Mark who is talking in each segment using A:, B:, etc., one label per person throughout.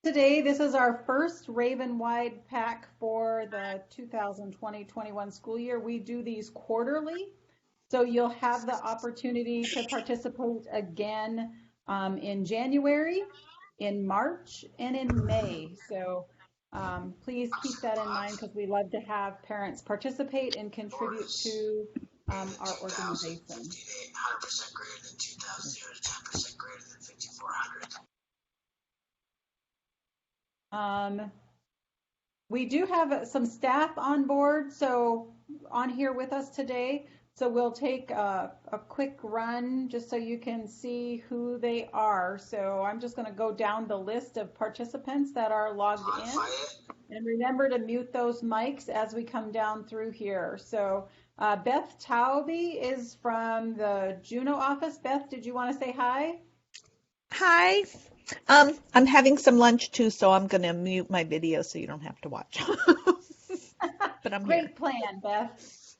A: Today, this is our first Raven-wide PAC for the 2020-21 school year. We do these quarterly, so you'll have the opportunity to participate again in January, in March, and in May. So please keep that in mind because we love to have parents participate and contribute to our organization.
B: 100% greater than 2,000, 0 to 10% greater than 5,400.
A: We do have some staff on board, so on here with us today. So we'll take a quick run just so you can see who they are. So I'm just going to go down the list of participants that are logged in. And remember to mute those mics as we come down through here. So Beth Taube is from the Juneau office. Beth, did you want to say hi?
C: Hi. I'm having some lunch too, so I'm going to mute my video so you don't have to watch. But I'm
A: Great
C: here.
A: plan, Beth.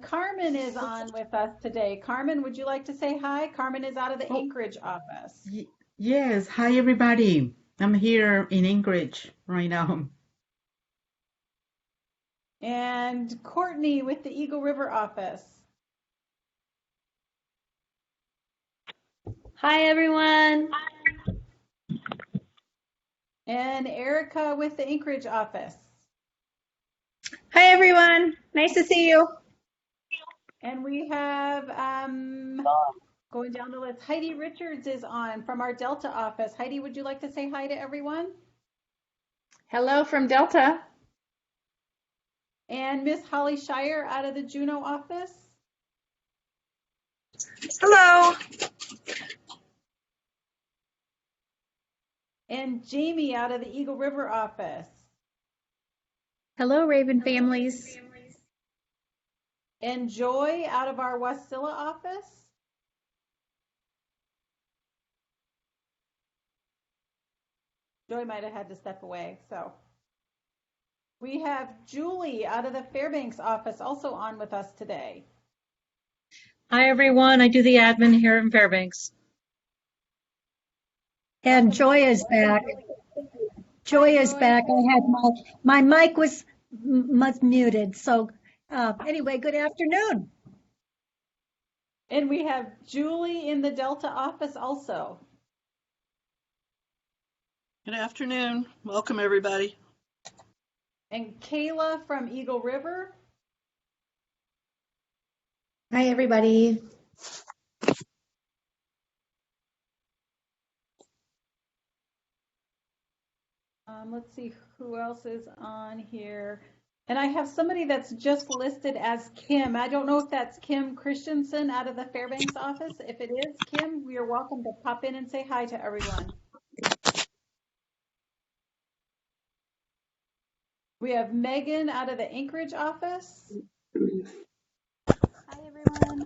A: Carmen is on with us today. Carmen, would you like to say hi? Carmen is out of the Anchorage office.
D: Yes. Hi, everybody. I'm here in Anchorage right now.
A: And Courtney with the Eagle River office.
E: Hi, everyone.
A: And Erica with the Anchorage office.
E: Hi, everyone. Nice to see you.
A: And we have, going down the list, Heidi Richards is on from our Delta office. Heidi, would you like to say hi to everyone?
E: Hello from Delta.
A: And Miss Holly Shire out of the Juneau office.
F: Hello.
A: And Jamie out of the Eagle River office.
E: Hello, Raven families.
A: And Joy out of our Wasilla office. Joy might have had to step away, so. We have Julie out of the Fairbanks office also on with us today.
G: Hi, everyone. I do the admin here in Fairbanks.
F: And Joy is back. Joy is back. I had my mic was muted. So anyway, good afternoon.
A: And we have Julie in the Delta office also.
H: Good afternoon. Welcome, everybody.
A: And Kayla from Eagle River.
E: Hi, everybody.
A: Let's see who else is on here. And I have somebody that's just listed as Kim. I don't know if that's Kim Christensen out of the Fairbanks office. If it is Kim, you're welcome to pop in and say hi to everyone. We have Megan out of the Anchorage office.
I: Hi, everyone.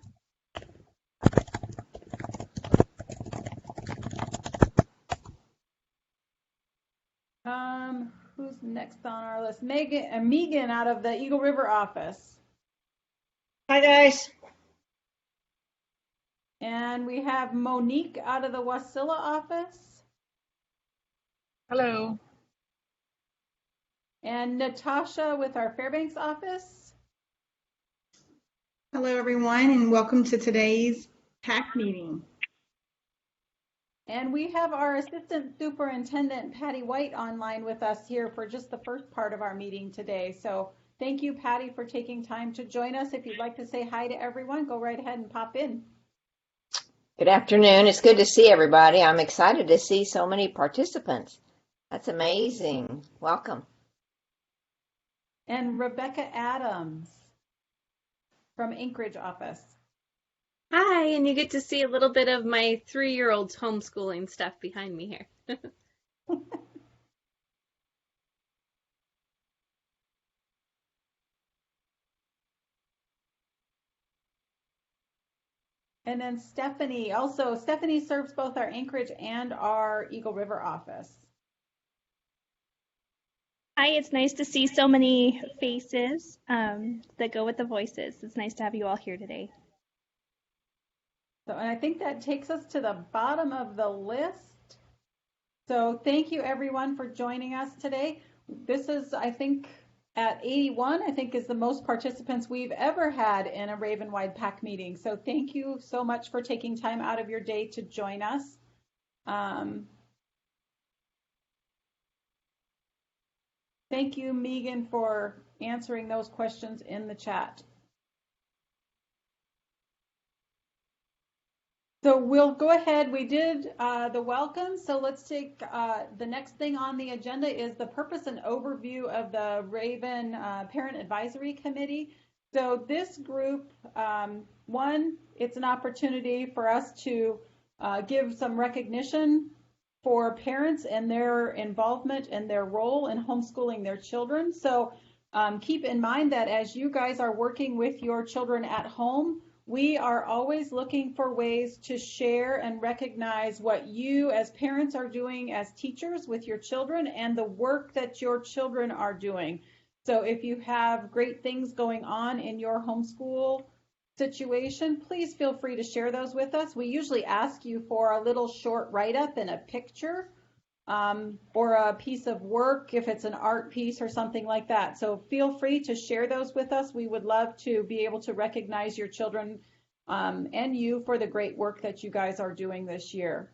A: Who's next on our list? Megan out of the Eagle River office.
F: Hi, guys.
A: And we have Monique out of the Wasilla office.
J: Hello.
A: And Natasha with our Fairbanks office.
K: Hello, everyone, and welcome to today's PAC meeting.
A: And we have our Assistant Superintendent, Patty White, online with us here for just the first part of our meeting today. So thank you, Patty, for taking time to join us. If you'd like to say hi to everyone, go right ahead and pop in.
L: Good afternoon. It's good to see everybody. I'm excited to see so many participants. That's amazing. Welcome.
A: And Rebecca Adams from Anchorage office.
E: Hi, and you get to see a little bit of my 3-year-old's homeschooling stuff behind me here.
A: And then Stephanie, also Stephanie serves both our Anchorage and our Eagle River office.
I: Hi, it's nice to see so many faces that go with the voices. It's nice to have you all here today.
A: So, and I think that takes us to the bottom of the list. So thank you everyone for joining us today. This is, I think, at 81, I think is the most participants we've ever had in a Raven-wide PAC meeting. So thank you so much for taking time out of your day to join us. Thank you, Megan, for answering those questions in the chat. So we'll go ahead. We did the welcome. So let's take the next thing on the agenda is the purpose and overview of the Raven Parent Advisory Committee. So this group, one, it's an opportunity for us to give some recognition for parents and their involvement and their role in homeschooling their children. So keep in mind that as you guys are working with your children at home, we are always looking for ways to share and recognize what you as parents are doing as teachers with your children and the work that your children are doing. So if you have great things going on in your homeschool situation, please feel free to share those with us. We usually ask you for a little short write-up and a picture or a piece of work if it's an art piece or something like that. So feel free to share those with us. We would love to be able to recognize your children and you for the great work that you guys are doing this year.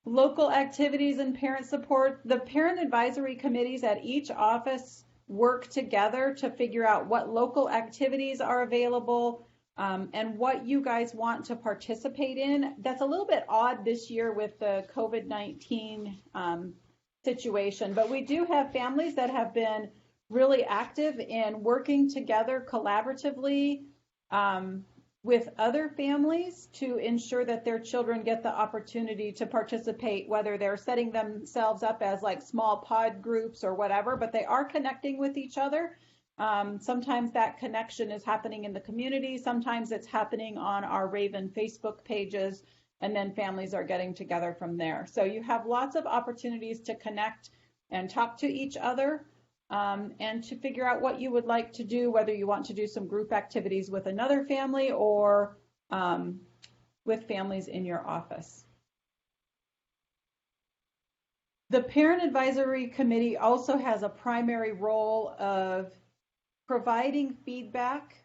A: Local activities and parent support. The parent advisory committees at each office work together to figure out what local activities are available and what you guys want to participate in. That's a little bit odd this year with the COVID-19 situation, but we do have families that have been really active in working together collaboratively with other families to ensure that their children get the opportunity to participate, whether they're setting themselves up as like small pod groups or whatever, but they are connecting with each other. Sometimes that connection is happening in the community. Sometimes it's happening on our Raven Facebook pages, and then families are getting together from there. So you have lots of opportunities to connect and talk to each other and to figure out what you would like to do, whether you want to do some group activities with another family or with families in your office. The Parent Advisory Committee also has a primary role of providing feedback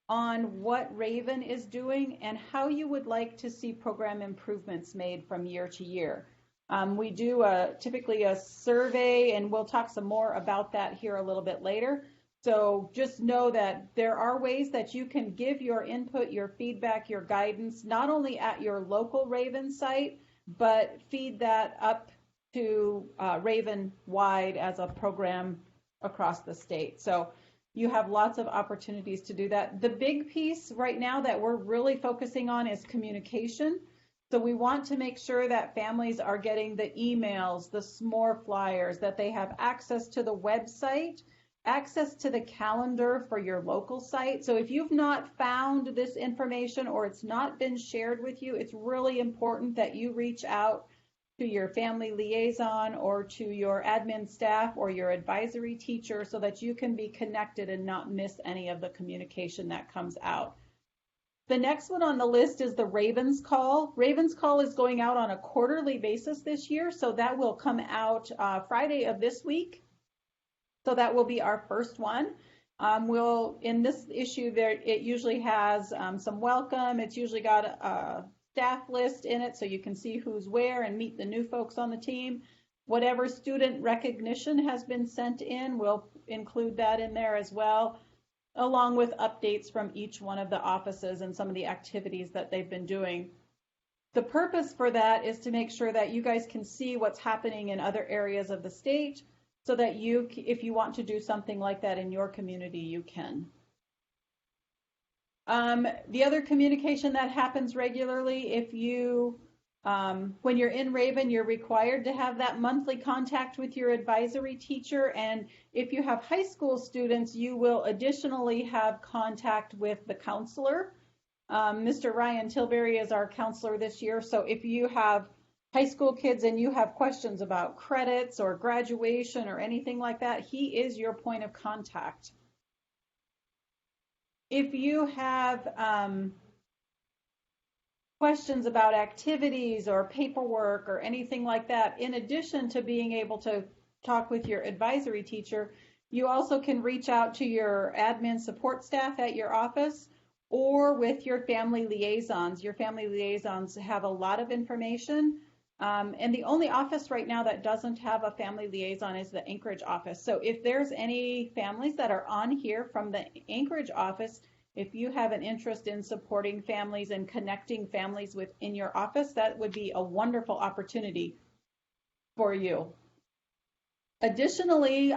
A: on what Raven is doing and how you would like to see program improvements made from year to year. We do typically a survey, and we'll talk some more about that here a little bit later. So just know that there are ways that you can give your input, your feedback, your guidance, not only at your local Raven site, but feed that up to Raven-wide as a program across the state. So you have lots of opportunities to do that. The big piece right now that we're really focusing on is communication. So we want to make sure that families are getting the emails, the s'more flyers, that they have access to the website, access to the calendar for your local site. So if you've not found this information or it's not been shared with you, it's really important that you reach out to your family liaison or to your admin staff or your advisory teacher so that you can be connected and not miss any of the communication that comes out. The next one on the list is the Ravens Call. Ravens Call is going out on a quarterly basis this year, so that will come out Friday of this week. So that will be our first one. In this issue there, it usually has some welcome. It's usually got a staff list in it so you can see who's where and meet the new folks on the team. Whatever student recognition has been sent in, we'll include that in there as well, along with updates from each one of the offices and some of the activities that they've been doing. The purpose for that is to make sure that you guys can see what's happening in other areas of the state so that you, if you want to do something like that in your community, you can. The other communication that happens regularly, if you, when you're in Raven, you're required to have that monthly contact with your advisory teacher. And if you have high school students, you will additionally have contact with the counselor. Mr. Ryan Tilbury is our counselor this year. So if you have high school kids and you have questions about credits or graduation or anything like that, he is your point of contact. If you have questions about activities or paperwork or anything like that, in addition to being able to talk with your advisory teacher, you also can reach out to your admin support staff at your office or with your family liaisons. Your family liaisons have a lot of information. And the only office right now that doesn't have a family liaison is the Anchorage office. So if there's any families that are on here from the Anchorage office, if you have an interest in supporting families and connecting families within your office, that would be a wonderful opportunity for you. Additionally,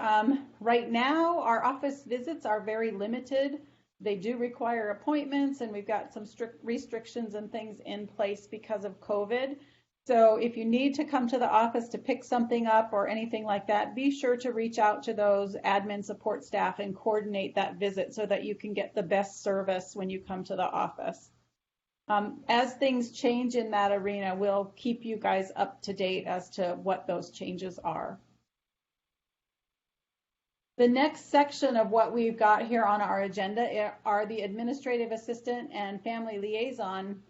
A: right now, our office visits are very limited. They do require appointments, and we've got some strict restrictions and things in place because of COVID. So if you need to come to the office to pick something up or anything like that, be sure to reach out to those admin support staff and coordinate that visit so that you can get the best service when you come to the office. As things change in that arena, we'll keep you guys up to date as to what those changes are. The next section of what we've got here on our agenda are the administrative assistant and family liaison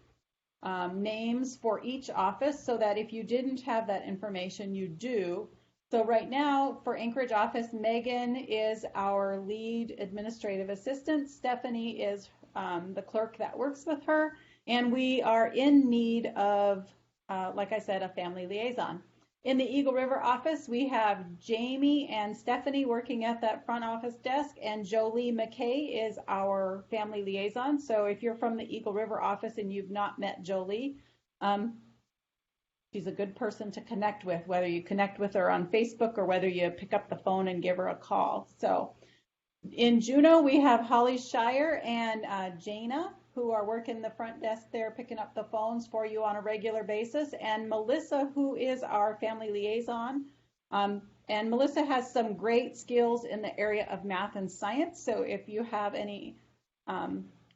A: names for each office, so that if you didn't have that information, you do. So right now for Anchorage office, Megan is our lead administrative assistant. Stephanie is the clerk that works with her, and we are in need of, like I said, a family liaison. In the Eagle River office, we have Jamie and Stephanie working at that front office desk, and Jolie McKay is our family liaison. So if you're from the Eagle River office and you've not met Jolie, she's a good person to connect with, whether you connect with her on Facebook or whether you pick up the phone and give her a call. So in Juneau, we have Holly Shire and Jana, who are working the front desk there, picking up the phones for you on a regular basis, and Melissa, who is our family liaison. And Melissa has some great skills in the area of math and science. So if you have any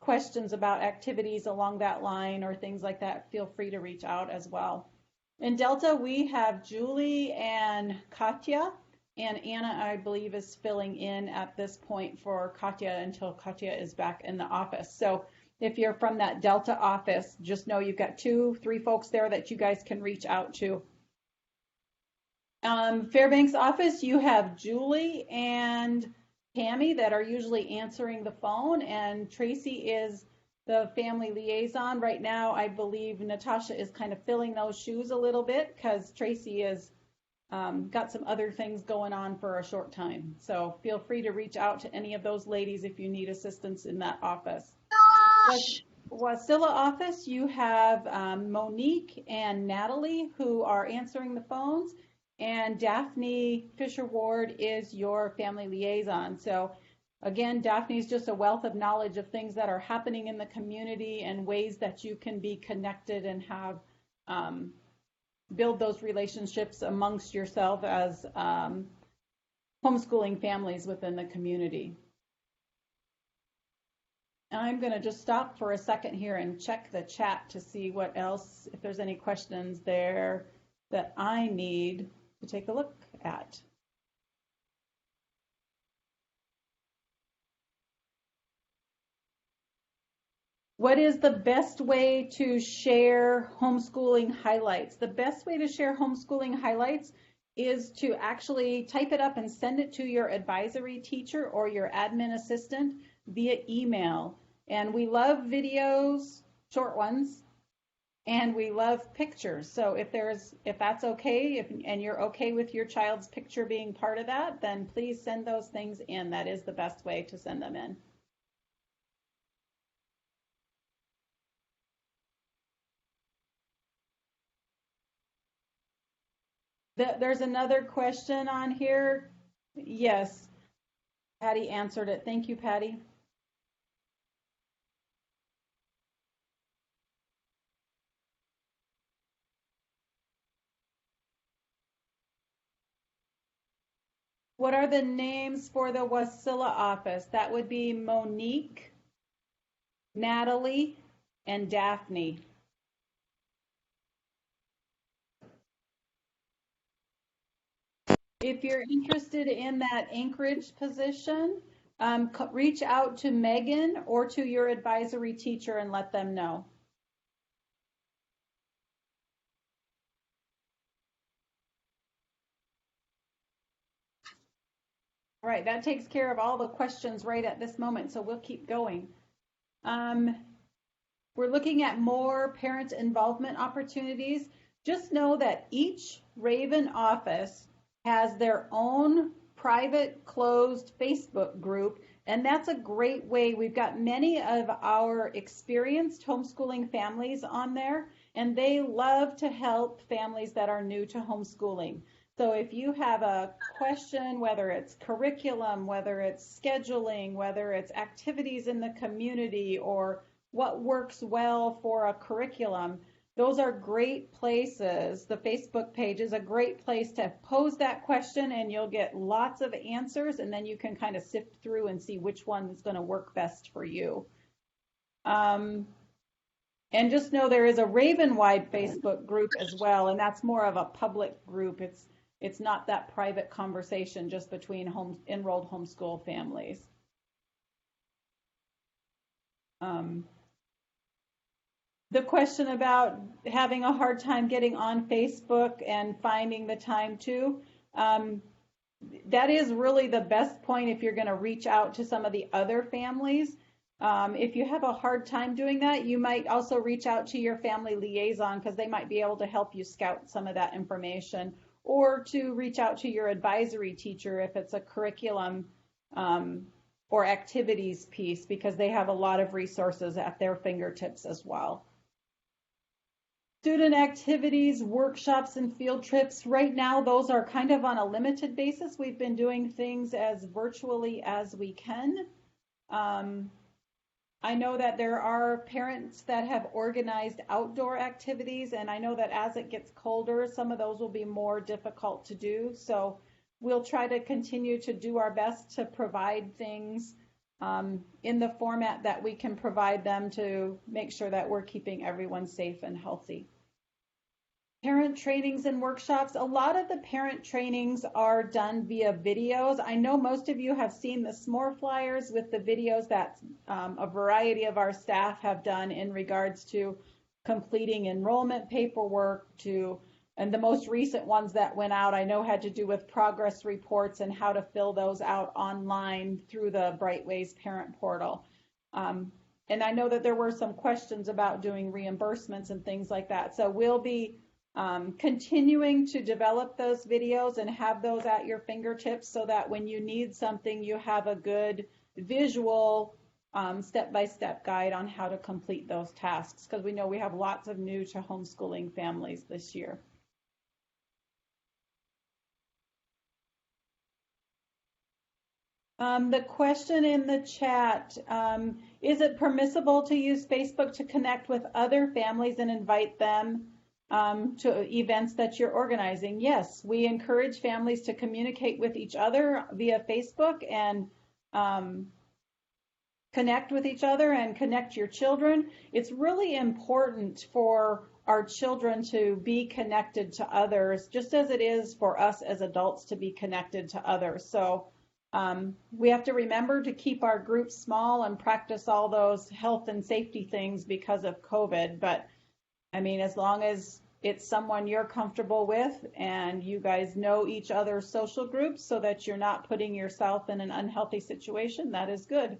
A: questions about activities along that line or things like that, feel free to reach out as well. In Delta, we have Julie and Katya, and Anna, I believe, is filling in at this point for Katya until Katya is back in the office. So if you're from that Delta office, just know you've got 2-3 folks there that you guys can reach out to. Fairbanks office, you have Julie and Tammy that are usually answering the phone, and Tracy is the family liaison. Right now, I believe Natasha is kind of filling those shoes a little bit because Tracy is got some other things going on for a short time. So feel free to reach out to any of those ladies if you need assistance in that office. Wasilla office, you have Monique and Natalie who are answering the phones, and Daphne Fisher-Ward is your family liaison. So again, Daphne is just a wealth of knowledge of things that are happening in the community and ways that you can be connected and have build those relationships amongst yourself as homeschooling families within the community. I'm going to just stop for a second here and check the chat to see what else, if there's any questions there that I need to take a look at. What is the best way to share homeschooling highlights? The best way to share homeschooling highlights is to actually type it up and send it to your advisory teacher or your admin assistant via email. And we love videos, short ones, and we love pictures. So if that's okay, and you're okay with your child's picture being part of that, then please send those things in. That is the best way to send them in. There's another question on here. Yes, Patty answered it. Thank you, Patty. What are the names for the Wasilla office? That would be Monique, Natalie, and Daphne. If you're interested in that Anchorage position, reach out to Megan or to your advisory teacher and let them know. Right, that takes care of all the questions right at this moment, so we'll keep going. We're looking at more parent involvement opportunities. Just know that each Raven office has their own private closed Facebook group, and that's a great way. We've got many of our experienced homeschooling families on there, and they love to help families that are new to homeschooling. So if you have a question, whether it's curriculum, whether it's scheduling, whether it's activities in the community, or what works well for a curriculum, those are great places. The Facebook page is a great place to pose that question, and you'll get lots of answers, and then you can kind of sift through and see which one is going to work best for you. And just know there is a Raven-wide Facebook group as well, and that's more of a public group. It's not that private conversation just between enrolled homeschool families. The question about having a hard time getting on Facebook and finding the time to, that is really the best point if you're going to reach out to some of the other families. If you have a hard time doing that, you might also reach out to your family liaison, because they might be able to help you scout some of that information, or to reach out to your advisory teacher if it's a curriculum or activities piece, because they have a lot of resources at their fingertips as well. Student activities, workshops, and field trips. Right now, those are kind of on a limited basis. We've been doing things as virtually as we can. I know that there are parents that have organized outdoor activities, and I know that as it gets colder, some of those will be more difficult to do. So we'll try to continue to do our best to provide things in the format that we can provide them, to make sure that we're keeping everyone safe and healthy. Parent trainings and workshops. A lot of the parent trainings are done via videos. I know most of you have seen the s'more flyers with the videos that a variety of our staff have done in regards to completing enrollment paperwork, and the most recent ones that went out, I know, had to do with progress reports and how to fill those out online through the Brightways parent portal. And I know that there were some questions about doing reimbursements and things like that. So we'll be continuing to develop those videos and have those at your fingertips, so that when you need something, you have a good visual step-by-step guide on how to complete those tasks, because we know we have lots of new to homeschooling families this year. The question in the chat, is it permissible to use Facebook to connect with other families and invite them to events that you're organizing? Yes, we encourage families to communicate with each other via Facebook and connect with each other and connect your children. It's really important for our children to be connected to others, just as it is for us as adults to be connected to others. So we have to remember to keep our groups small and practice all those health and safety things because of COVID. But I mean, as long as it's someone you're comfortable with and you guys know each other's social groups so that you're not putting yourself in an unhealthy situation, that is good.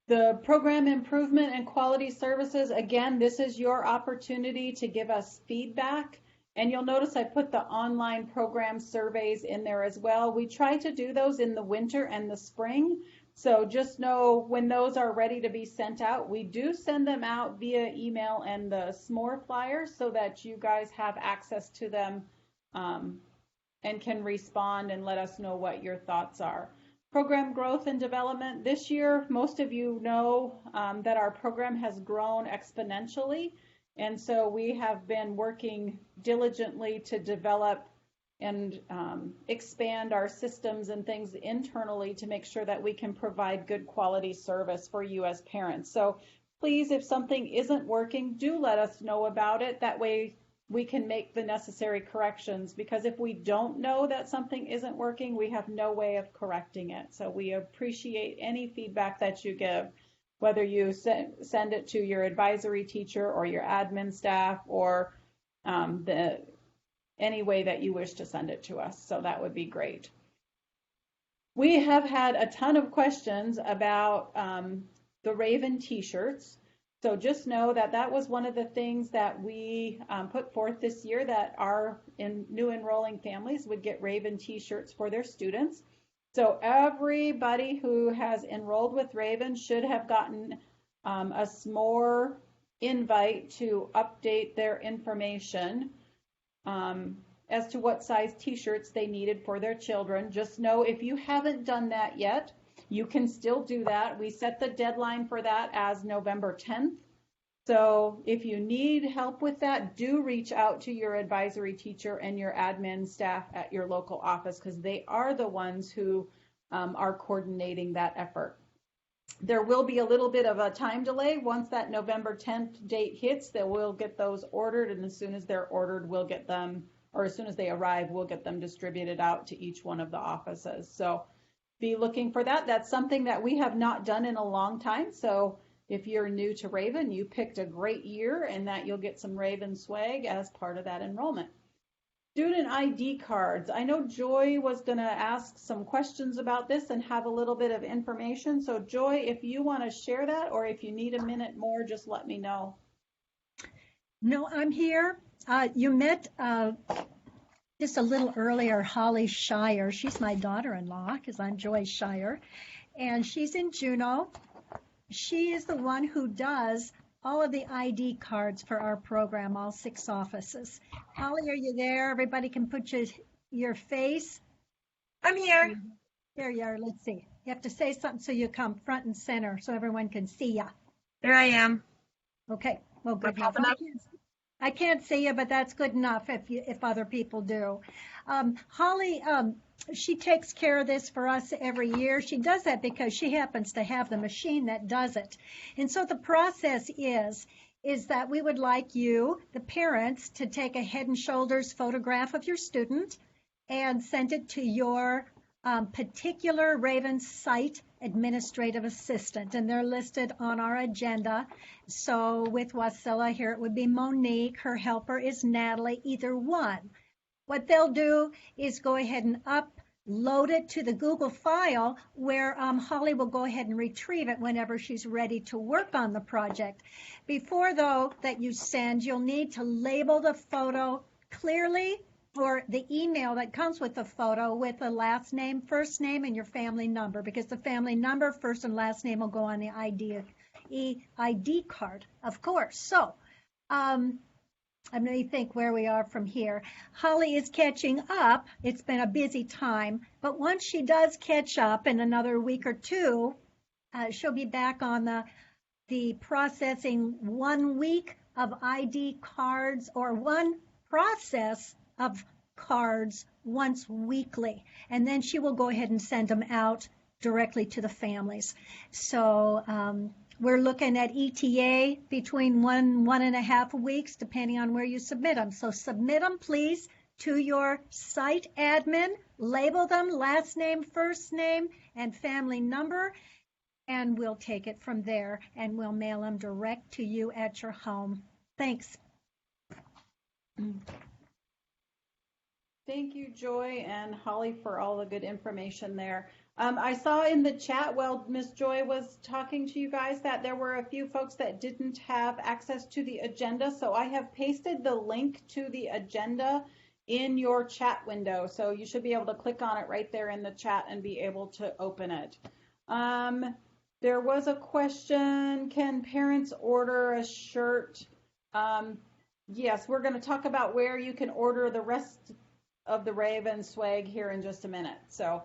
A: The program improvement and quality services, again, this is your opportunity to give us feedback. And you'll notice I put the online program surveys in there as well. We try to do those in the winter and the spring. So just know when those are ready to be sent out, we do send them out via email and the s'more flyers, so that you guys have access to them and can respond and let us know what your thoughts are. Program growth and development. This year, most of you know that our program has grown exponentially. And so we have been working diligently to develop and expand our systems and things internally to make sure that we can provide good quality service for you as parents. So please, if something isn't working, do let us know about it. That way we can make the necessary corrections, because if we don't know that something isn't working, we have no way of correcting it. So we appreciate any feedback that you give, whether you send it to your advisory teacher or your admin staff, or any way that you wish to send it to us. So that would be great. We have had a ton of questions about the Raven t-shirts. So just know that that was one of the things that we put forth this year, that our new enrolling families would get Raven t-shirts for their students. So everybody who has enrolled with Raven should have gotten a s'more invite to update their information as to what size t-shirts they needed for their children. Just know, if you haven't done that yet, you can still do that. We set the deadline for that as November 10th. So if you need help with that, do reach out to your advisory teacher and your admin staff at your local office, because they are the ones who are coordinating that effort. There will be a little bit of a time delay. Once that November 10th date hits, then we'll get those ordered, and as soon as they're ordered, we'll get them, or as soon as they arrive, we'll get them distributed out to each one of the offices. So be looking for that. That's something that we have not done in a long time. So if you're new to Raven, you picked a great year, and that you'll get some Raven swag as part of that enrollment. Student ID cards. I know Joy was going to ask some questions about this and have a little bit of information. So Joy, if you want to share that, or if you need a minute more, just let me know.
F: No, I'm here. You met just a little earlier Holly Shire. She's my daughter-in-law, because I'm Joy Shire, and she's in Juneau. She is the one who does all of the ID cards for our program, all 6 offices. Holly, are you there? Everybody can put your face.
J: I'm here.
F: There you are. Let's see. You have to say something so you come front and center so everyone can see you.
J: There I am.
F: Okay. Well, good enough. I can't see you, but that's good enough if other people do. Holly, she takes care of this for us every year. She does that because she happens to have the machine that does it. And so the process is that we would like you, the parents, to take a head and shoulders photograph of your student and send it to your particular Raven site administrative assistant, and they're listed on our agenda. So with Wasilla here, it would be Monique. Her helper is Natalie, either one. What they'll do is go ahead and upload it to the Google file, where Holly will go ahead and retrieve it whenever she's ready to work on the project. Before, though, that you send, you'll need to label the photo clearly, or the email that comes with the photo, with the last name, first name, and your family number, because the family number, first and last name, will go on the ID card, of course. So let me think where we are from here. Holly is catching up. It's been a busy time, but once she does catch up in another week or two, she'll be back on the processing 1 week of ID cards, or one process of cards once weekly, and then she will go ahead and send them out directly to the families. So we're looking at ETA between 1.5 weeks, depending on where you submit them. So submit them, please, to your site admin, label them, last name, first name, and family number, and we'll take it from there, and we'll mail them direct to you at your home. Thanks.
A: Thank you, Joy and Holly, for all the good information there. I saw in the chat while Ms. Joy was talking to you guys that there were a few folks that didn't have access to the agenda, so I have pasted the link to the agenda in your chat window, so you should be able to click on it right there in the chat and be able to open it. There was a question, can parents order a shirt? Yes, we're going to talk about where you can order the rest of the Raven swag here in just a minute. So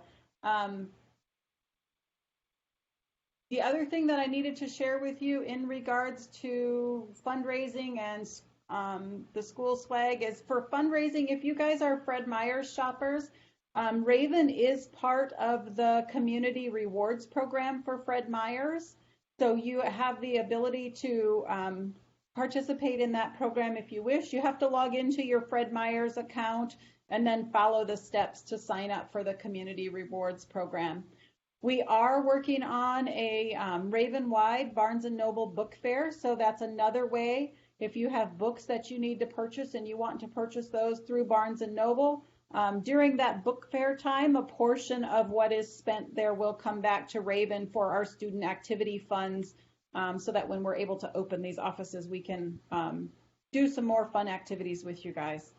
A: the other thing that I needed to share with you in regards to fundraising and the school swag is, for fundraising, if you guys are Fred Meyer's shoppers, Raven is part of the community rewards program for Fred Meyer's. So you have the ability to participate in that program if you wish. You have to log into your Fred Meyers account and then follow the steps to sign up for the Community Rewards program. We are working on a Raven-wide Barnes & Noble book fair, so that's another way if you have books that you need to purchase and you want to purchase those through Barnes & Noble. During that book fair time, a portion of what is spent there will come back to Raven for our student activity funds, so that when we're able to open these offices, we can do some more fun activities with you guys.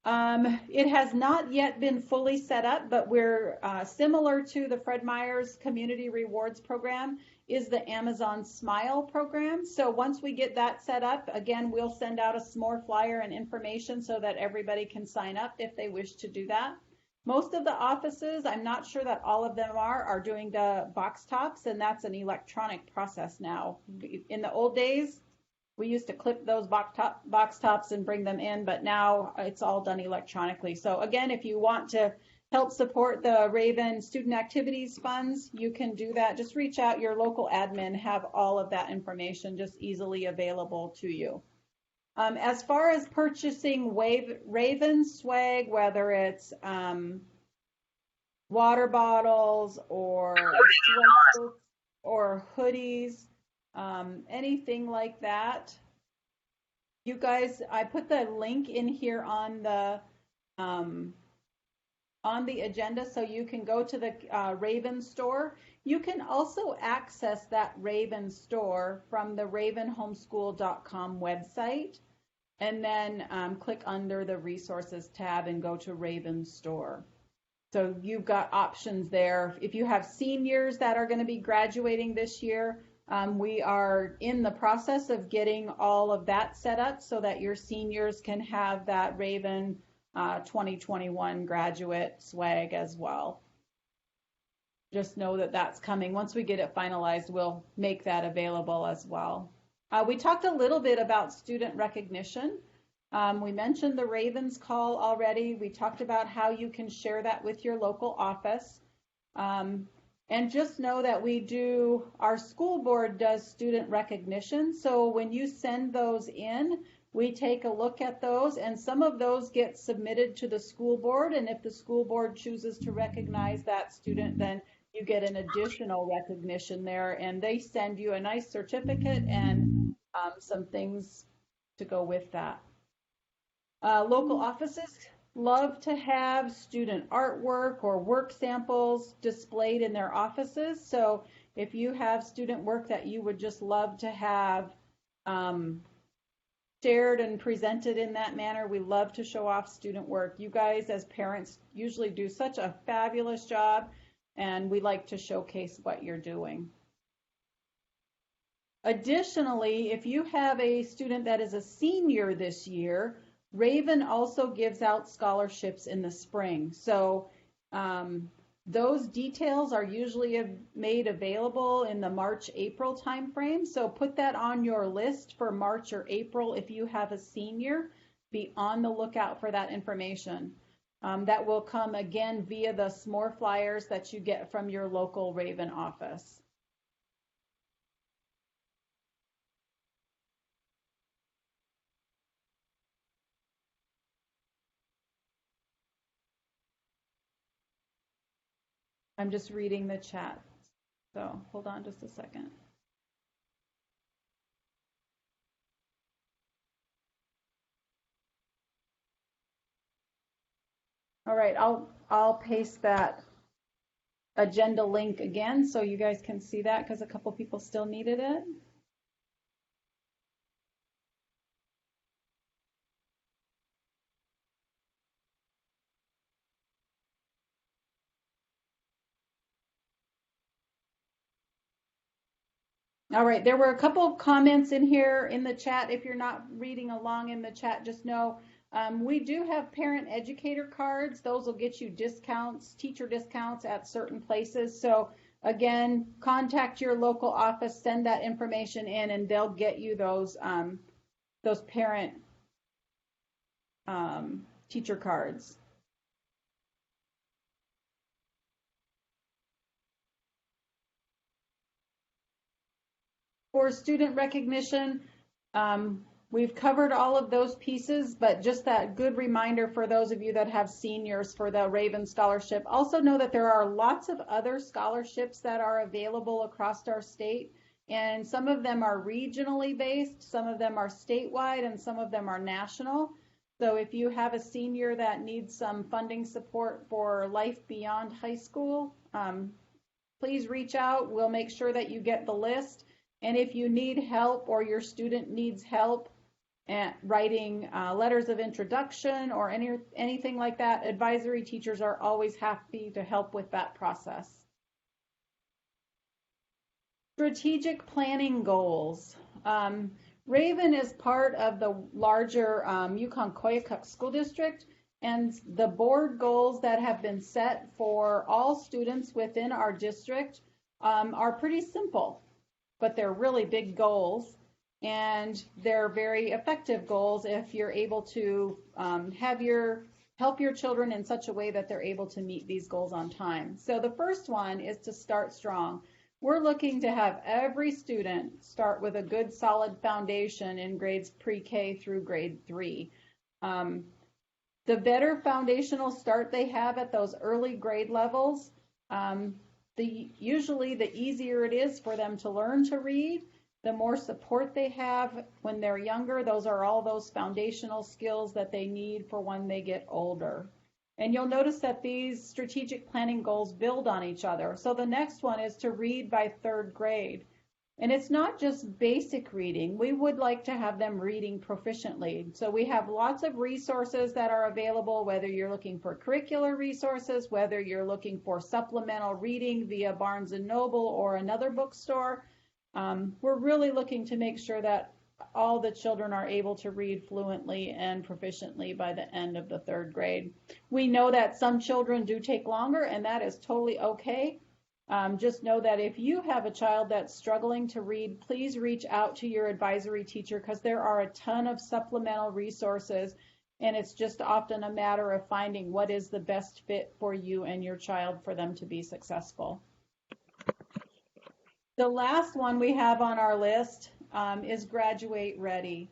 A: It has not yet been fully set up, but we're similar to the Fred Meyers Community Rewards program is the Amazon Smile program. So once we get that set up, again, we'll send out a s'more flyer and information so that everybody can sign up if they wish to do that. Most of the offices, I'm not sure that all of them are doing the box tops, and that's an electronic process now. In the old days, we used to clip those box tops and bring them in, but now it's all done electronically. So again, if you want to help support the Raven Student Activities Funds, you can do that. Just reach out. Your local admin have all of that information just easily available to you. As far as purchasing Raven swag, whether it's water bottles or sweatshirts or hoodies, anything like that, you guys, I put the link in here on the agenda so you can go to the Raven store. You can also access that Raven store from the ravenhomeschool.com website, and then click under the resources tab and go to Raven store. So you've got options there. If you have seniors that are going to be graduating this year, we are in the process of getting all of that set up so that your seniors can have that Raven 2021 graduate swag as well. Just know that that's coming. Once we get it finalized, we'll make that available as well. We talked a little bit about student recognition. We mentioned the Ravens call already. We talked about how you can share that with your local office. And just know that our school board does student recognition. So when you send those in, we take a look at those, and some of those get submitted to the school board. And if the school board chooses to recognize that student, then you get an additional recognition there, and they send you a nice certificate and some things to go with that. Local offices love to have student artwork or work samples displayed in their offices. So if you have student work that you would just love to have shared and presented in that manner, we love to show off student work. You guys as parents usually do such a fabulous job, and we like to showcase what you're doing. Additionally, if you have a student that is a senior this year, Raven also gives out scholarships in the spring. So those details are usually made available in the March-April timeframe. So put that on your list for March or April if you have a senior. Be on the lookout for that information. That will come again via the s'more flyers that you get from your local Raven office. I'm just reading the chat, so hold on just a second. All right, I'll paste that agenda link again so you guys can see that, because a couple people still needed it. All right, there were a couple of comments in here in the chat. If you're not reading along in the chat, just know we do have parent educator cards. Those will get you discounts, teacher discounts at certain places. So again, contact your local office, send that information in, and they'll get you those parent teacher cards. For student recognition, we've covered all of those pieces, but just that good reminder for those of you that have seniors for the Raven Scholarship. Also know that there are lots of other scholarships that are available across our state, and some of them are regionally based, some of them are statewide, and some of them are national. So if you have a senior that needs some funding support for life beyond high school, please reach out. We'll make sure that you get the list. And if you need help or your student needs help at writing letters of introduction or anything like that, advisory teachers are always happy to help with that process. Strategic planning goals. Raven is part of the larger Yukon-Koyukuk School District, and the board goals that have been set for all students within our district are pretty simple, but they're really big goals, and they're very effective goals if you're able to help your children in such a way that they're able to meet these goals on time. So the first one is to start strong. We're looking to have every student start with a good solid foundation in grades pre-K through grade 3. The better foundational start they have at those early grade levels, usually the easier it is for them to learn to read. The more support they have when they're younger, those are all those foundational skills that they need for when they get older. And you'll notice that these strategic planning goals build on each other. So the next one is to read by 3rd grade. And it's not just basic reading. We would like to have them reading proficiently. So we have lots of resources that are available, whether you're looking for curricular resources, whether you're looking for supplemental reading via Barnes & Noble or another bookstore. We're really looking to make sure that all the children are able to read fluently and proficiently by the end of the 3rd grade. We know that some children do take longer, and that is totally okay. Just know that if you have a child that's struggling to read, please reach out to your advisory teacher, because there are a ton of supplemental resources, and it's just often a matter of finding what is the best fit for you and your child for them to be successful. The last one we have on our list is graduate ready.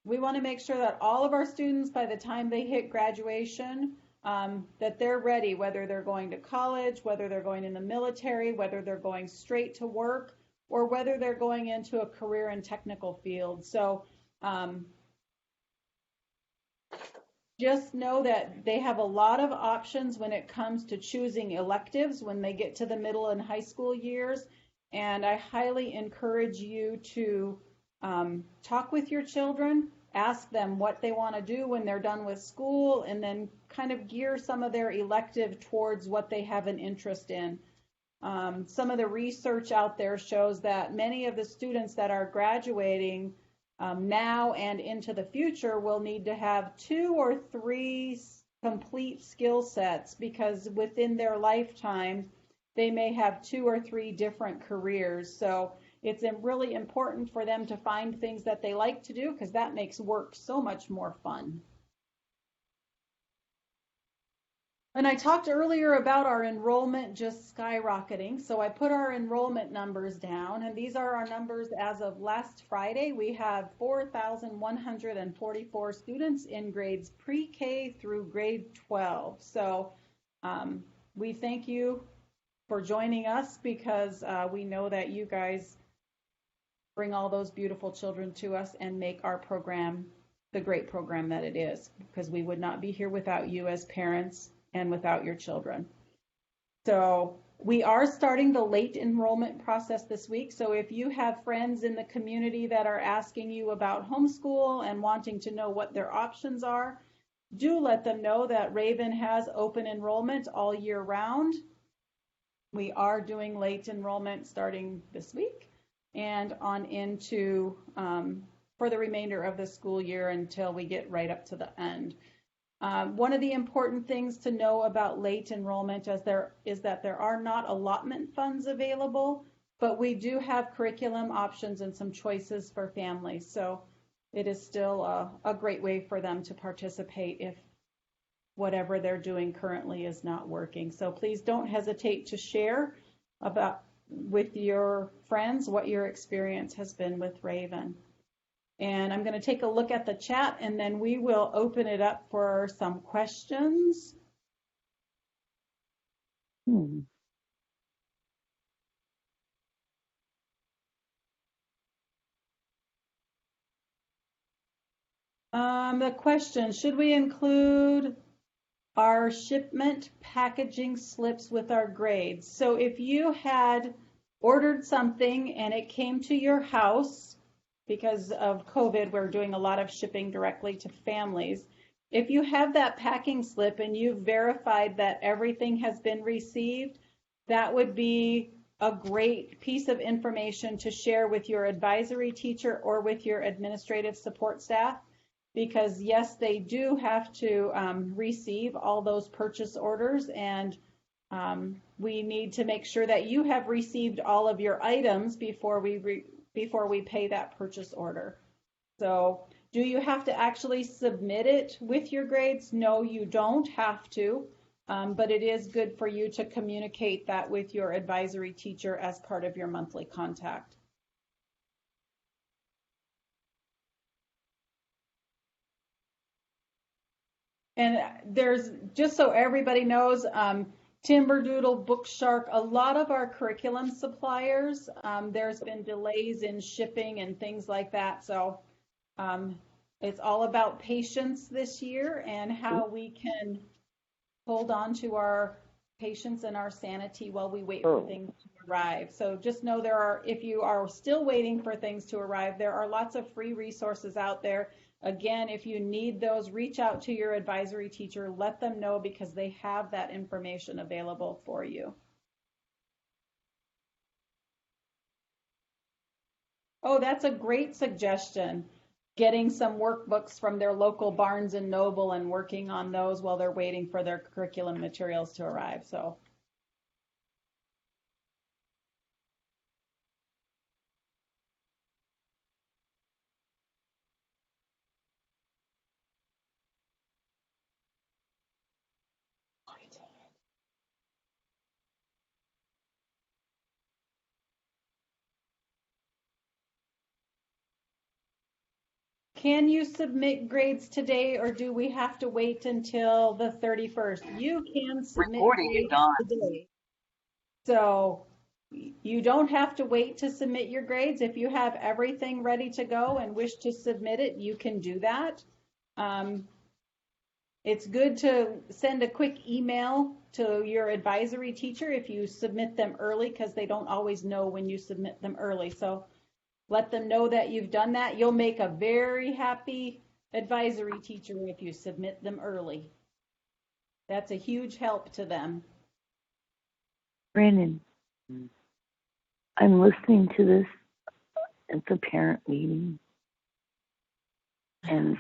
A: We want to make sure that all of our students, by the time they hit graduation, that they're ready, whether they're going to college, whether they're going in the military, whether they're going straight to work, or whether they're going into a career and technical field. So just know that they have a lot of options when it comes to choosing electives when they get to the middle and high school years. And I highly encourage you to talk with your children, ask them what they want to do when they're done with school, and then kind of gear some of their elective towards what they have an interest in. Some of the research out there shows that many of the students that are graduating now and into the future will need to have 2 or 3 complete skill sets, because within their lifetime, they may have 2 or 3 different careers. So it's really important for them to find things that they like to do, because that makes work so much more fun. And I talked earlier about our enrollment just skyrocketing. So I put our enrollment numbers down, and these are our numbers as of last Friday. We have 4,144 students in grades pre-K through grade 12. So we thank you for joining us, because we know that you guys bring all those beautiful children to us and make our program the great program that it is, because we would not be here without you as parents and without your children. So we are starting the late enrollment process this week. So if you have friends in the community that are asking you about homeschool and wanting to know what their options are, do let them know that Raven has open enrollment all year round. We are doing late enrollment starting this week and on into for the remainder of the school year until we get right up to the end. One of the important things to know about late enrollment is that there are not allotment funds available, but we do have curriculum options and some choices for families. So it is still a great way for them to participate if whatever they're doing currently is not working. So please don't hesitate to share about with your friends what your experience has been with Raven. And I'm going to take a look at the chat, and then we will open it up for some questions. The question, should we include our shipment packaging slips with our grades? So if you had ordered something and it came to your house, because of COVID, we're doing a lot of shipping directly to families. If you have that packing slip and you've verified that everything has been received, that would be a great piece of information to share with your advisory teacher or with your administrative support staff. Because yes, they do have to receive all those purchase orders, and we need to make sure that you have received all of your items before we pay that purchase order. So do you have to actually submit it with your grades? No, you don't have to, but it is good for you to communicate that with your advisory teacher as part of your monthly contact. And there's, just so everybody knows, Timberdoodle, Bookshark, a lot of our curriculum suppliers, there's been delays in shipping and things like that. So it's all about patience this year and how we can hold on to our patience and our sanity while we wait for things to arrive. So just know if you are still waiting for things to arrive, there are lots of free resources out there. Again, if you need those, reach out to your advisory teacher, let them know, because they have that information available for you. Oh, that's a great suggestion. Getting some workbooks from their local Barnes and Noble and working on those while they're waiting for their curriculum materials to arrive. So can you submit grades today, or do we have to wait until the 31st? You can submit grades today. So you don't have to wait to submit your grades. If you have everything ready to go and wish to submit it, you can do that. It's good to send a quick email to your advisory teacher if you submit them early, because they don't always know when you submit them early. So let them know that you've done that. You'll make a very happy advisory teacher if you submit them early. That's a huge help to them.
M: Brandon, I'm listening to this at the parent meeting, and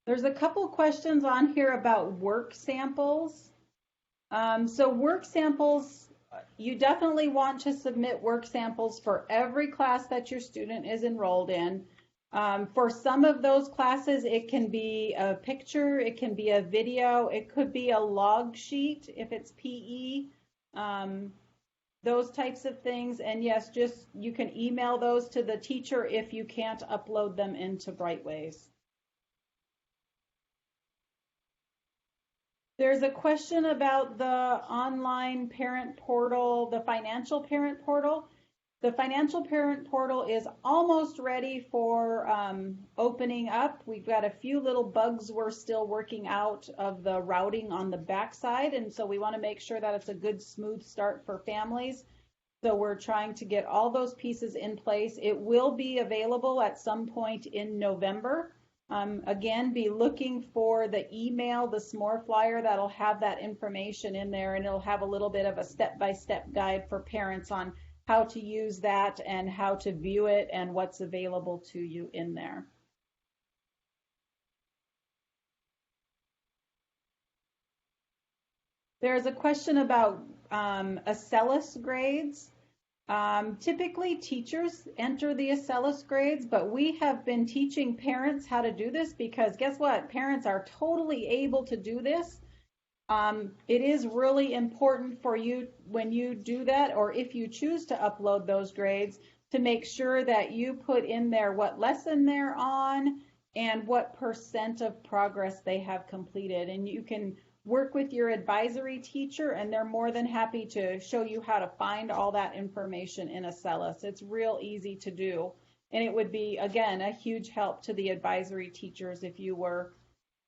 A: there's a couple questions on here about work samples. So work samples, you definitely want to submit work samples for every class that your student is enrolled in. For some of those classes, it can be a picture, it can be a video, it could be a log sheet if it's PE, those types of things. And yes, just you can email those to the teacher if you can't upload them into Brightways. There's a question about the online parent portal, the financial parent portal. The financial parent portal is almost ready for opening up. We've got a few little bugs we're still working out of the routing on the backside, and so we want to make sure that it's a good, smooth start for families. So we're trying to get all those pieces in place. It will be available at some point in November. Again, be looking for the email, the SMORE flyer, that'll have that information in there, and it'll have a little bit of a step-by-step guide for parents on how to use that and how to view it and what's available to you in there. There's a question about Acellus grades. Typically, teachers enter the Acellus grades, but we have been teaching parents how to do this because guess what? Parents are totally able to do this. It is really important for you when you do that, or if you choose to upload those grades, to make sure that you put in there what lesson they're on and what % of progress they have completed. And you can work with your advisory teacher, and they're more than happy to show you how to find all that information in Acellus. It's real easy to do. And it would be, again, a huge help to the advisory teachers if you were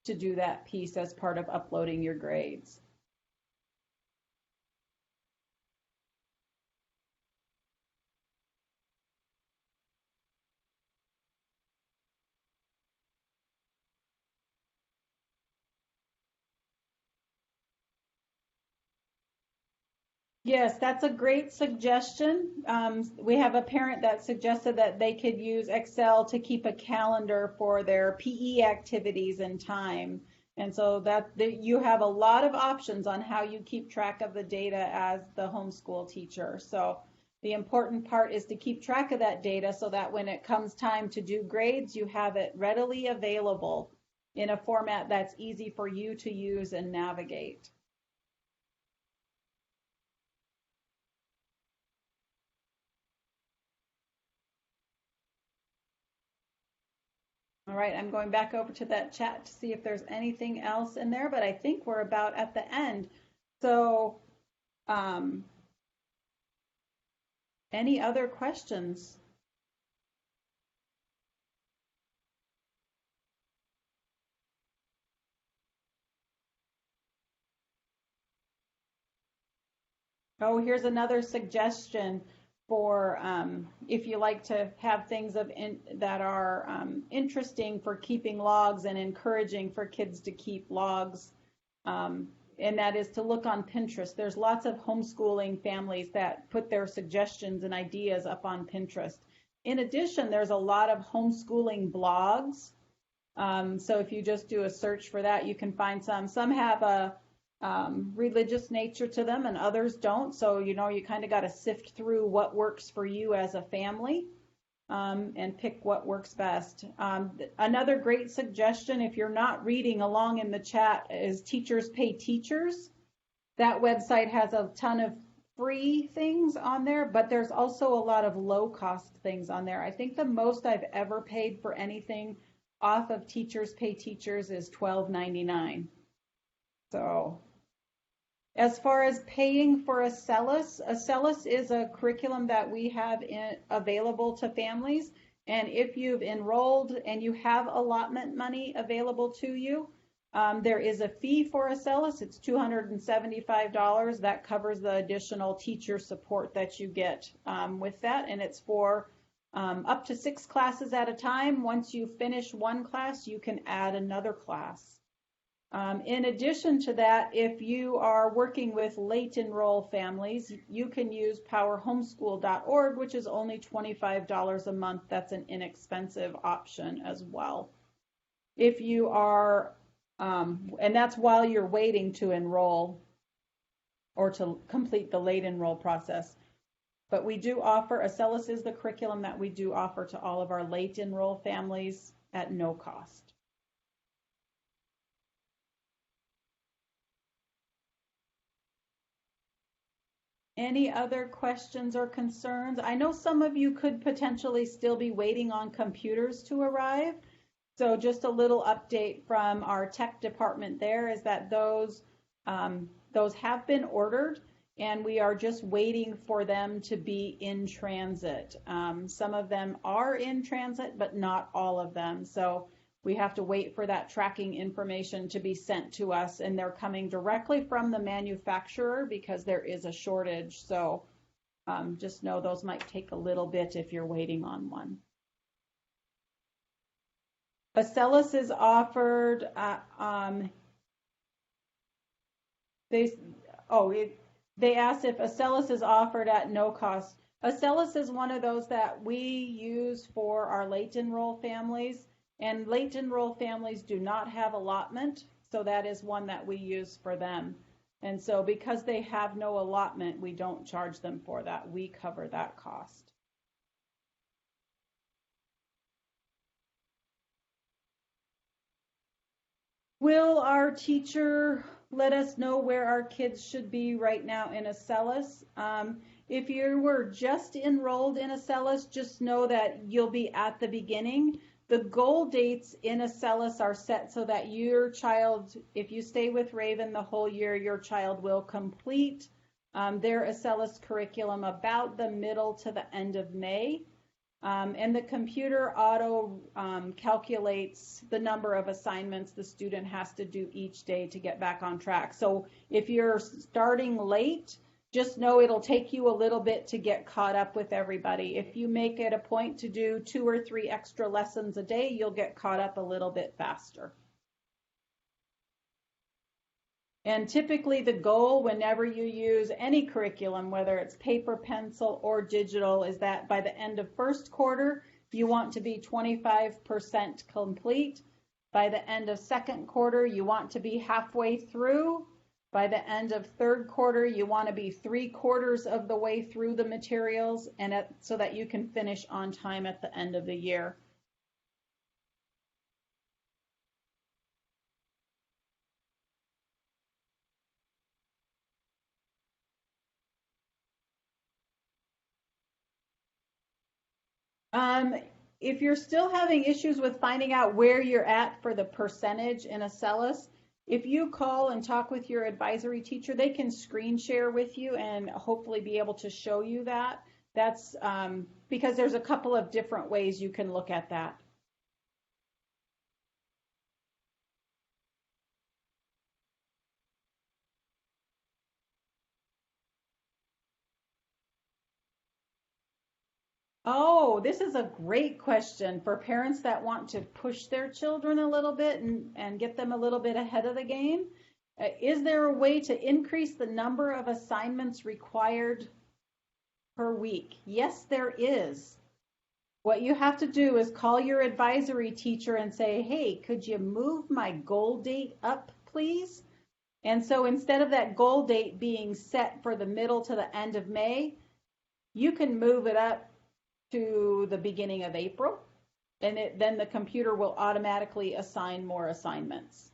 A: to do that piece as part of uploading your grades. Yes, that's a great suggestion. We have a parent that suggested that they could use Excel to keep a calendar for their PE activities and time. And so that you have a lot of options on how you keep track of the data as the homeschool teacher. So the important part is to keep track of that data so that when it comes time to do grades, you have it readily available in a format that's easy for you to use and navigate. All right, I'm going back over to that chat to see if there's anything else in there, but I think we're about at the end. So, any other questions? Oh, here's another suggestion for if you like to have things that are interesting for keeping logs and encouraging for kids to keep logs, and that is to look on Pinterest. There's lots of homeschooling families that put their suggestions and ideas up on Pinterest. In addition, there's a lot of homeschooling blogs. So if you just do a search for that, you can find some. Some have a religious nature to them and others don't. So, you kind of got to sift through what works for you as a family and pick what works best. Another great suggestion, if you're not reading along in the chat, is Teachers Pay Teachers. That website has a ton of free things on there, but there's also a lot of low-cost things on there. I think the most I've ever paid for anything off of Teachers Pay Teachers is $12.99. So as far as paying for Acellus is a curriculum that we have available to families. And if you've enrolled and you have allotment money available to you, there is a fee for Acellus. It's $275. That covers the additional teacher support that you get with that. And it's for up to 6 classes at a time. Once you finish one class, you can add another class. In addition to that, if you are working with late enroll families, you can use powerhomeschool.org, which is only $25 a month. That's an inexpensive option as well. If you are, and that's while you're waiting to enroll or to complete the late enroll process. But we do offer, Acellus is the curriculum that we do offer to all of our late enroll families at no cost. Any other questions or concerns? I know some of you could potentially still be waiting on computers to arrive. So just a little update from our tech department there is that those have been ordered and we are just waiting for them to be in transit. Some of them are in transit, but not all of them. So we have to wait for that tracking information to be sent to us, and they're coming directly from the manufacturer because there is a shortage. So just know those might take a little bit if you're waiting on one. Acellus is offered, they asked if Acellus is offered at no cost. Acellus is one of those that we use for our late enroll families. And late enroll families do not have allotment, so that is one that we use for them. And so because they have no allotment, we don't charge them for that. We cover that cost. Will our teacher let us know where our kids should be right now in Acellus? If you were just enrolled in Acellus, just know that you'll be at the beginning. The goal dates in Acellus are set so that your child, if you stay with Raven the whole year, your child will complete their Acellus curriculum about the middle to the end of May. And the computer auto calculates the number of assignments the student has to do each day to get back on track. So if you're starting late, just know it'll take you a little bit to get caught up with everybody. If you make it a point to do 2 or 3 extra lessons a day, you'll get caught up a little bit faster. And typically the goal whenever you use any curriculum, whether it's paper, pencil, or digital, is that by the end of first quarter, you want to be 25% complete. By the end of second quarter, you want to be halfway through. By the end of third quarter, you want to be 3/4 of the way through the materials, and so that you can finish on time at the end of the year. If you're still having issues with finding out where you're at for the percentage in Acellus, if you call and talk with your advisory teacher, they can screen share with you and hopefully be able to show you that. That's because there's a couple of different ways you can look at that. Oh, this is a great question for parents that want to push their children a little bit and get them a little bit ahead of the game. Is there a way to increase the number of assignments required per week? Yes, there is. What you have to do is call your advisory teacher and say, hey, could you move my goal date up, please? And so instead of that goal date being set for the middle to the end of May, you can move it up to the beginning of April, and then the computer will automatically assign more assignments.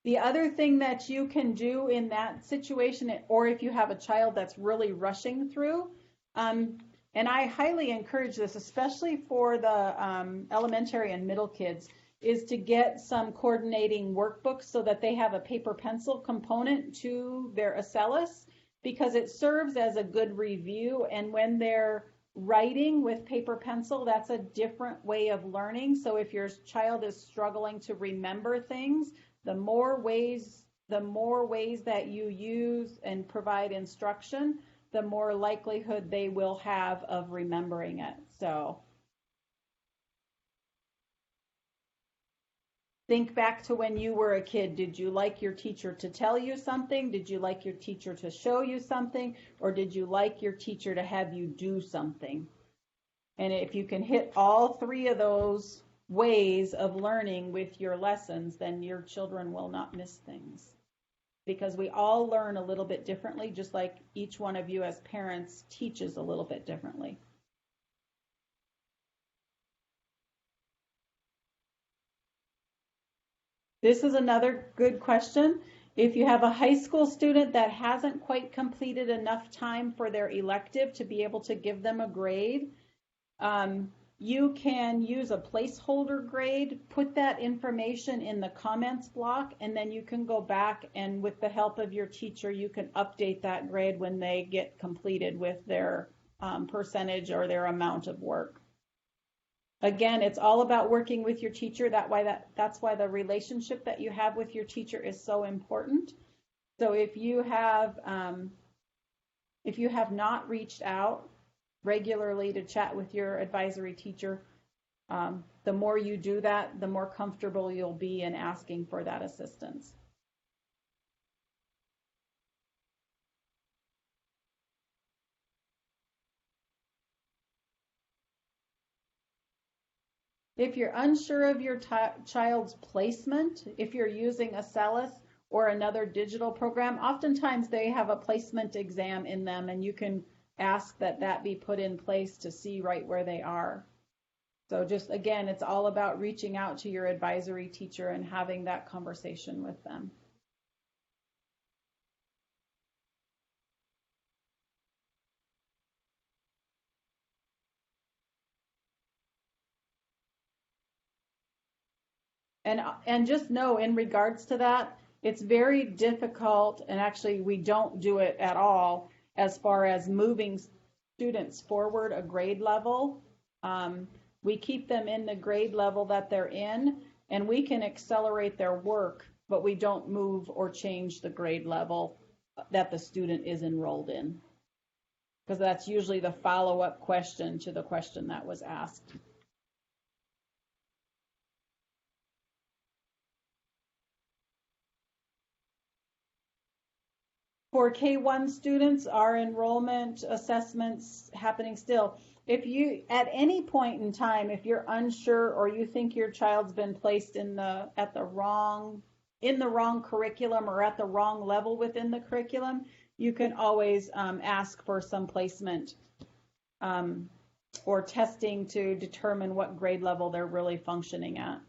A: The other thing that you can do in that situation, or if you have a child that's really rushing through, and I highly encourage this, especially for the elementary and middle kids, is to get some coordinating workbooks so that they have a paper pencil component to their Acellus, because it serves as a good review. And when they're writing with paper pencil, that's a different way of learning. So if your child is struggling to remember things, the more ways that you use and provide instruction, the more likelihood they will have of remembering it. So think back to when you were a kid. Did you like your teacher to tell you something? Did you like your teacher to show you something? Or did you like your teacher to have you do something? And if you can hit all 3 of those ways of learning with your lessons, then your children will not miss things. Because we all learn a little bit differently, just like each one of you as parents teaches a little bit differently. This is another good question. If you have a high school student that hasn't quite completed enough time for their elective to be able to give them a grade, you can use a placeholder grade, put that information in the comments block, and then you can go back and with the help of your teacher, you can update that grade when they get completed with their percentage or their amount of work. Again, it's all about working with your teacher. That's why the relationship that you have with your teacher is so important. So if you have not reached out regularly to chat with your advisory teacher, the more you do that, the more comfortable you'll be in asking for that assistance. If you're unsure of your child's placement, if you're using Acellus, or another digital program, oftentimes they have a placement exam in them, and you can ask that that be put in place to see right where they are. So just again, it's all about reaching out to your advisory teacher and having that conversation with them. And just know, in regards to that, it's very difficult, and actually we don't do it at all as far as moving students forward a grade level. We keep them in the grade level that they're in, and we can accelerate their work, but we don't move or change the grade level that the student is enrolled in, because that's usually the follow-up question to the question that was asked. For K1 students, our enrollment assessments happening still. If you, at any point in time, if you're unsure or you think your child's been placed in the wrong curriculum or at the wrong level within the curriculum, you can always ask for some placement or testing to determine what grade level they're really functioning at.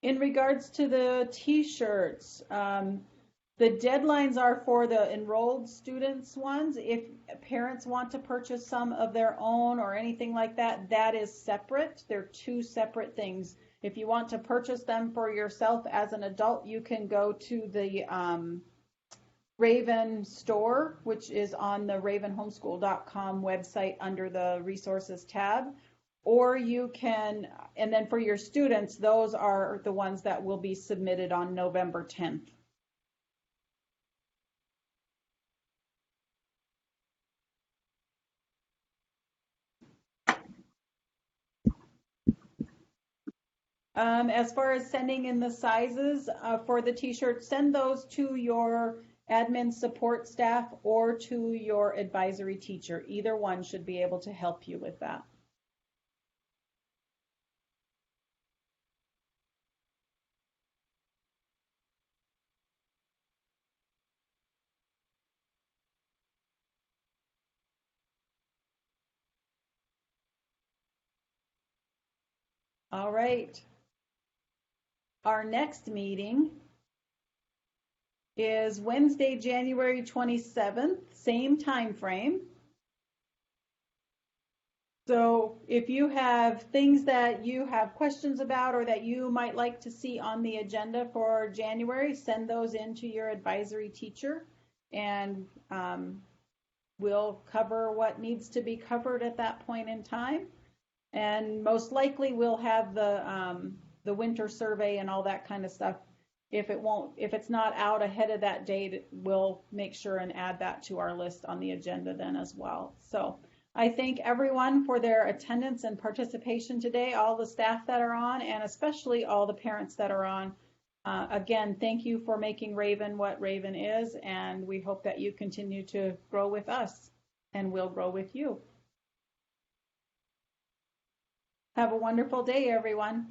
A: In regards to the t-shirts, the deadlines are for the enrolled students ones. If parents want to purchase some of their own or anything like that, that is separate. They're two separate things. If you want to purchase them for yourself as an adult, you can go to the Raven store, which is on the ravenhomeschool.com website under the resources tab. Or you can, and then for your students, those are the ones that will be submitted on November 10th. As far as sending in the sizes for the t-shirts, send those to your admin support staff or to your advisory teacher. Either one should be able to help you with that. All right. Our next meeting is Wednesday, January 27th, same time frame. So if you have things that you have questions about or that you might like to see on the agenda for January, send those in to your advisory teacher, and we'll cover what needs to be covered at that point in time. And most likely we'll have the winter survey and all that kind of stuff. If it's not out ahead of that date, we'll make sure and add that to our list on the agenda then as well. So I thank everyone for their attendance and participation today, all the staff that are on, and especially all the parents that are on. Again, thank you for making Raven what Raven is, and we hope that you continue to grow with us, and we'll grow with you. Have a wonderful day, everyone.